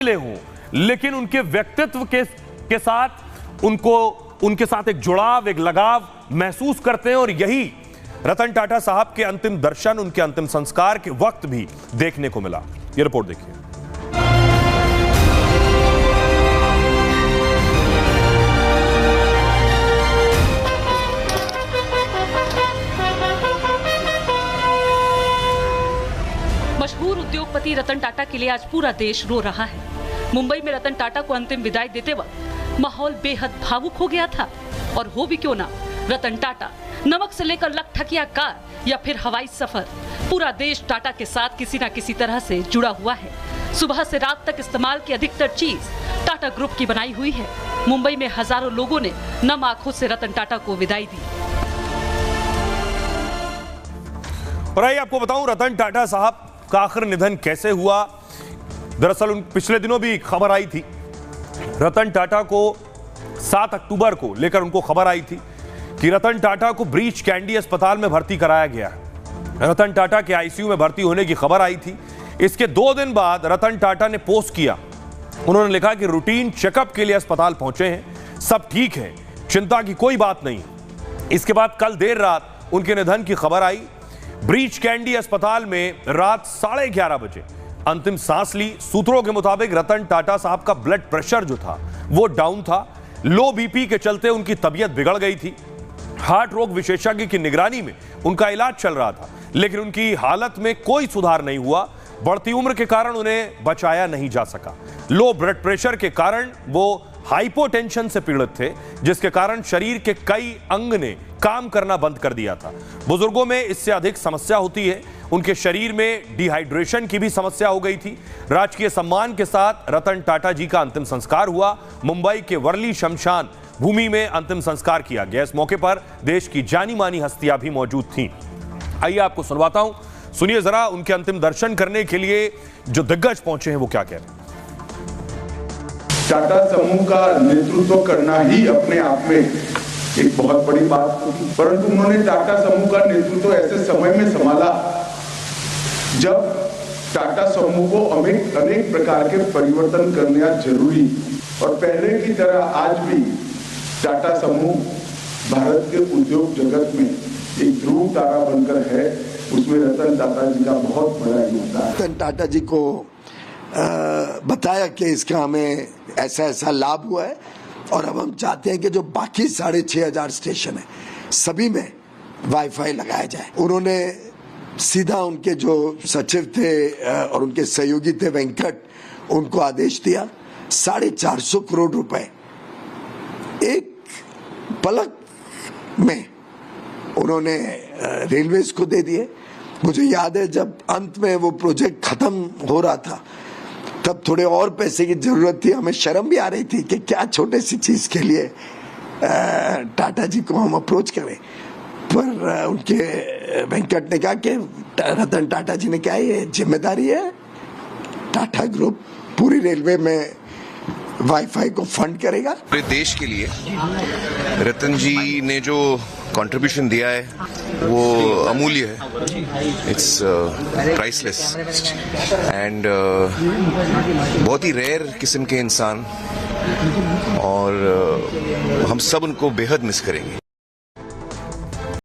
मिले हों, लेकिन उनके व्यक्तित्व के साथ उनके साथ एक जुड़ाव, एक लगाव महसूस करते हैं। और यही रतन टाटा साहब के अंतिम दर्शन, उनके अंतिम संस्कार के वक्त भी देखने को मिला। ये रिपोर्ट देखिए। मशहूर उद्योगपति रतन टाटा के लिए आज पूरा देश रो रहा है। मुंबई में रतन टाटा को अंतिम विदाई देते वक्त माहौल बेहद भावुक हो गया था। और हो भी क्यों ना, रतन टाटा, नमक से लेकर लखठकिया कार या फिर हवाई सफर, पूरा देश टाटा के साथ किसी न किसी तरह से जुड़ा हुआ है। सुबह से रात तक इस्तेमाल की अधिकतर चीज टाटा ग्रुप की बनाई हुई है। मुंबई में हजारों लोगों ने नम आंखों से रतन टाटा को विदाई दी। और आइए आपको बताऊं रतन टाटा साहब का आखिर निधन कैसे हुआ। दरअसल पिछले दिनों भी खबर आई थी, रतन टाटा को 7 अक्टूबर को लेकर उनको खबर आई थी कि रतन टाटा को ब्रीच कैंडी अस्पताल में भर्ती कराया गया है। रतन टाटा के आईसीयू में भर्ती होने की खबर आई थी। इसके 2 दिन बाद रतन टाटा ने पोस्ट किया। उन्होंने लिखा कि रूटीन चेकअप के लिए अस्पताल पहुंचे हैं, सब ठीक है, चिंता की कोई बात नहीं। इसके बाद कल देर रात उनके निधन की खबर आई। ब्रीच कैंडी अस्पताल में रात 11:30 बजे अंतिम सांस ली। सूत्रों के मुताबिक रतन टाटा साहब का ब्लड प्रेशर जो था वो डाउन था। लो बीपी के चलते उनकी तबीयत बिगड़ गई थी। हार्ट रोग विशेषज्ञ की निगरानी में उनका इलाज चल रहा था, लेकिन उनकी हालत में कोई सुधार नहीं हुआ। बढ़ती उम्र के कारण उन्हें बचाया नहीं जा सका। लो ब्लड प्रेशर के कारण वो हाइपोटेंशन से पीड़ित थे, जिसके कारण शरीर के कई अंग ने काम करना बंद कर दिया था। बुजुर्गों में इससे अधिक समस्या होती है। उनके शरीर में डिहाइड्रेशन की भी समस्या हो गई थी। राजकीय सम्मान के साथ रतन टाटा जी का अंतिम संस्कार हुआ। मुंबई के वर्ली शमशान भूमि में अंतिम संस्कार किया गया। इस मौके पर देश की जानी मानी हस्तियां भी मौजूद थीं। आइए आपको सुनवाता हूं, सुनिए जरा उनके अंतिम दर्शन करने के लिए जो दिग्गज पहुंचे हैं वो क्या कह रहे हैं। टाटा समूह का नेतृत्व करना ही अपने आप में एक बहुत बड़ी बात होगी, परंतु उन्होंने टाटा समूह का नेतृत्व ऐसे समय में संभाला जब टाटा समूह को अनेक प्रकार के परिवर्तन करना जरूरी, और पहले की तरह आज भी टाटा समूह भारत के उद्योग जगत में एक ध्रुव तारा बनकर है। उसमें रतन टाटा जी का बहुत बड़ा योगदान है। रतन टाटा जी को बताया कि इसका हमें ऐसा ऐसा लाभ हुआ है, और अब हम चाहते हैं कि जो बाकी 6,500 स्टेशन है सभी में वाईफाई लगाया जाए। उन्होंने सीधा उनके जो सचिव थे और उनके सहयोगी थे वेंकट, उनको आदेश दिया 450 करोड़ रुपए एक पलक में उन्होंने रेलवेज को दे दिए। मुझे याद है जब अंत में वो प्रोजेक्ट खत्म हो रहा था तब थोड़े और पैसे की जरूरत थी। हमें शर्म भी आ रही थी कि क्या छोटे सी चीज के लिए टाटा जी को हम अप्रोच करें, पर उनके वेंकट ने कहा कि रतन टाटा जी ने कहा ये जिम्मेदारी है, टाटा ग्रुप पूरी रेलवे में वाईफाई को फंड करेगा। पूरे देश के लिए रतन जी ने जो कंट्रीब्यूशन दिया है वो अमूल्य है। इट्स प्राइसलेस एंड बहुत ही रेयर किस्म के इंसान, और हम सब उनको बेहद मिस करेंगे।